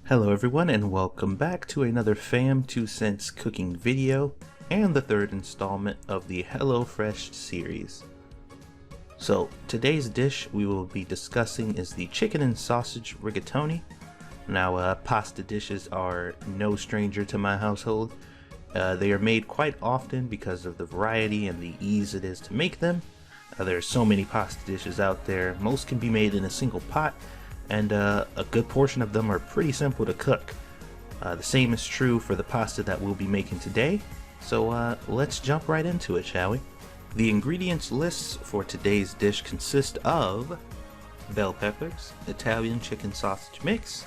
Hello everyone and welcome back to another Fam 2 Cents cooking video and the third installment of the HelloFresh series. So today's dish we will be discussing is the chicken and sausage rigatoni. Now pasta dishes are no stranger to my household. They are made quite often because of the variety and the ease it is to make them. There are so many pasta dishes out there. Most can be made in a single pot, and a good portion of them are pretty simple to cook. The same is true for the pasta that we'll be making today, so let's jump right into it, shall we? The ingredients lists for today's dish consist of bell peppers, Italian chicken sausage mix,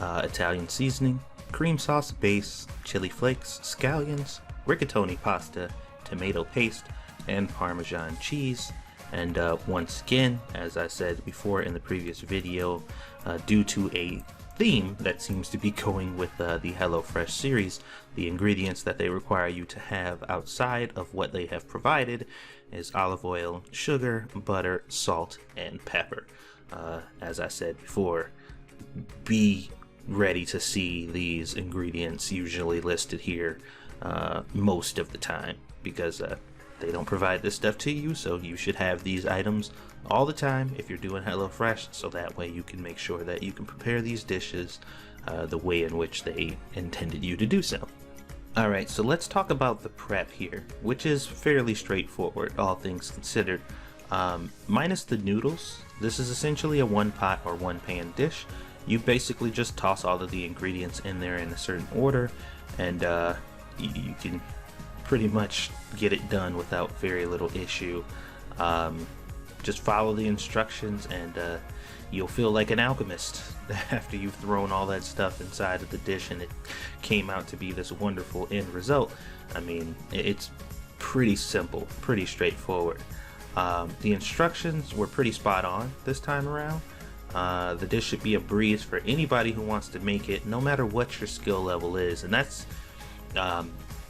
Italian seasoning, cream sauce base, chili flakes, scallions, rigatoni pasta, tomato paste, and Parmesan cheese. And once again, as I said before in the previous video, due to a theme that seems to be going with the HelloFresh series, the ingredients that they require you to have outside of what they have provided is olive oil, sugar, butter, salt, and pepper. As I said before, be ready to see these ingredients usually listed here most of the time, because they don't provide this stuff to you, so you should have these items all the time if you're doing HelloFresh, so that way you can make sure that you can prepare these dishes the way in which they intended you to do so. Alright, so let's talk about the prep here, which is fairly straightforward, all things considered. Minus the noodles, this is essentially a one pot or one pan dish. You basically just toss all of the ingredients in there in a certain order, and you can pretty much get it done without very little issue. Just follow the instructions and you'll feel like an alchemist after you've thrown all that stuff inside of the dish and it came out to be this wonderful end result. I mean, it's pretty simple, pretty straightforward. The instructions were pretty spot on this time around. The dish should be a breeze for anybody who wants to make it, no matter what your skill level is, and that's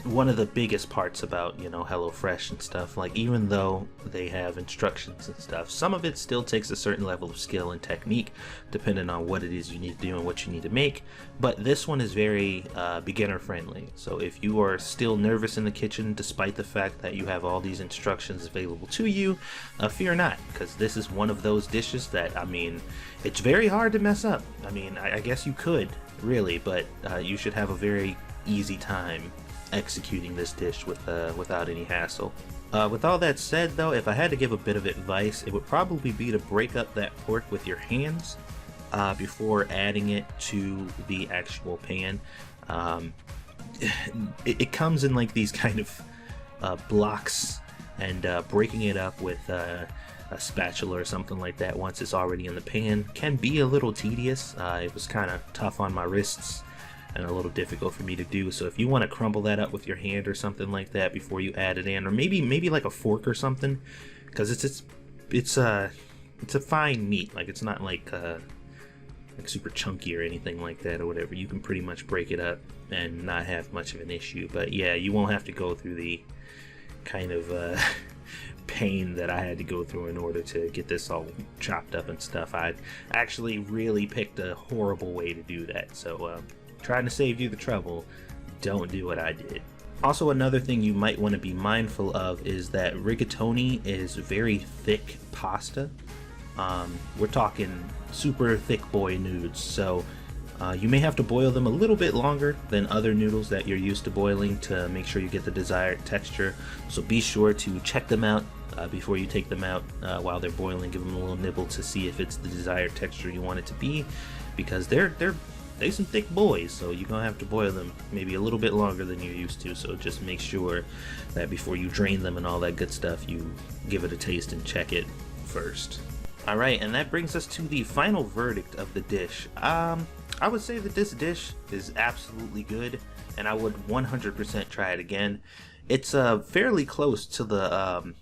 one of the biggest parts about, you know, HelloFresh and stuff. Like, even though they have instructions and stuff, some of it still takes a certain level of skill and technique depending on what it is you need to do and what you need to make. But this one is very beginner friendly, so if you are still nervous in the kitchen despite the fact that you have all these instructions available to you, fear not, because this is one of those dishes that, I mean, it's very hard to mess up. I mean, I guess you could really, but you should have a very easy time executing this dish without any hassle. With all that said though, if I had to give a bit of advice, it would probably be to break up that pork with your hands before adding it to the actual pan. It comes in like these kind of blocks, and breaking it up with a spatula or something like that once it's already in the pan can be a little tedious. It was kind of tough on my wrists and a little difficult for me to do. So if you want to crumble that up with your hand or something like that before you add it in, or maybe like a fork or something, because it's a fine meat. Like, it's not like super chunky or anything like that or whatever. You can pretty much break it up and not have much of an issue. But yeah, you won't have to go through the kind of pain that I had to go through in order to get this all chopped up and stuff. I actually really picked a horrible way to do that, so trying to save you the trouble, don't do what I did. Also, another thing you might want to be mindful of is that rigatoni is very thick pasta. We're talking super thick boy noodles, so you may have to boil them a little bit longer than other noodles that you're used to boiling to make sure you get the desired texture. So be sure to check them out before you take them out while they're boiling. Give them a little nibble to see if it's the desired texture you want it to be, because they're some thick boys, so you're gonna have to boil them maybe a little bit longer than you're used to. So just make sure that before you drain them and all that good stuff, you give it a taste and check it first. Alright, and that brings us to the final verdict of the dish. I would say that this dish is absolutely good, and I would 100% try it again. It's fairly close to the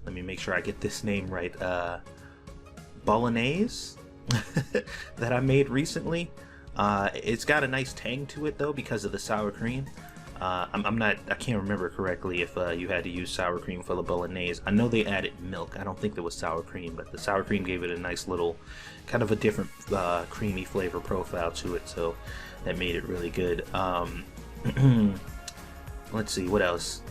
let me make sure I get this name right, bolognese that I made recently. It's got a nice tang to it though because of the sour cream. I can't remember correctly if you had to use sour cream for the bolognese. I know they added milk. I don't think there was sour cream, but the sour cream gave it a nice little, kind of a different creamy flavor profile to it. So that made it really good. Let's see, what else?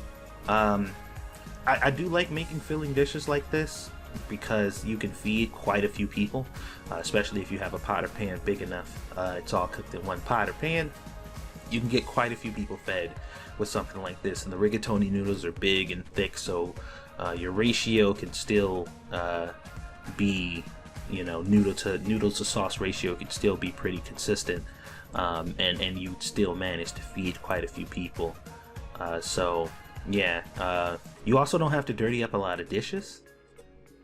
I do like making filling dishes like this because you can feed quite a few people, especially if you have a pot or pan big enough. It's all cooked in one pot or pan. You can get quite a few people fed with something like this, and the rigatoni noodles are big and thick, so your ratio can still be, you know, noodles to sauce ratio can still be pretty consistent, and you still manage to feed quite a few people. So yeah, you also don't have to dirty up a lot of dishes,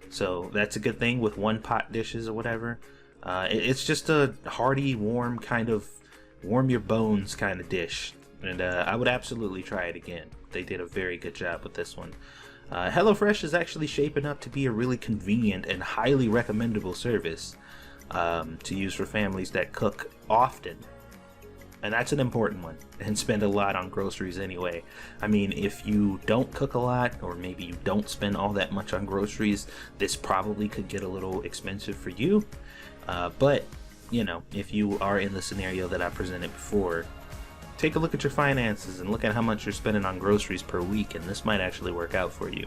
so that's a good thing with one pot dishes or whatever. It's just a hearty, warm kind of warm your bones kind of dish, and I would absolutely try it again. They did a very good job with this one. HelloFresh is actually shaping up to be a really convenient and highly recommendable service to use for families that cook often. And that's an important one, and spend a lot on groceries anyway. I mean, if you don't cook a lot, or maybe you don't spend all that much on groceries, this probably could get a little expensive for you. But, you know, if you are in the scenario that I presented before, take a look at your finances and look at how much you're spending on groceries per week, and this might actually work out for you.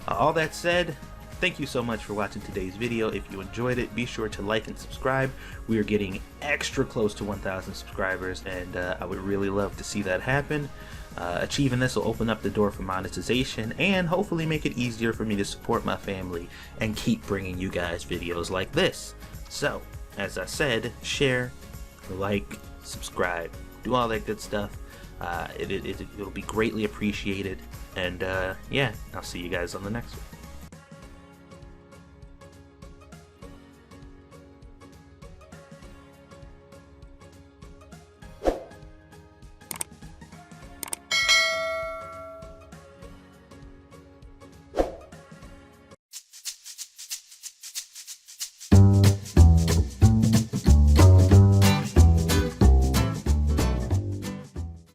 All that said, thank you so much for watching today's video. If you enjoyed it, be sure to like and subscribe. We are getting extra close to 1,000 subscribers, and I would really love to see that happen. Achieving this will open up the door for monetization and hopefully make it easier for me to support my family and keep bringing you guys videos like this. So, as I said, share, like, subscribe, do all that good stuff. It'll be greatly appreciated, and yeah, I'll see you guys on the next one.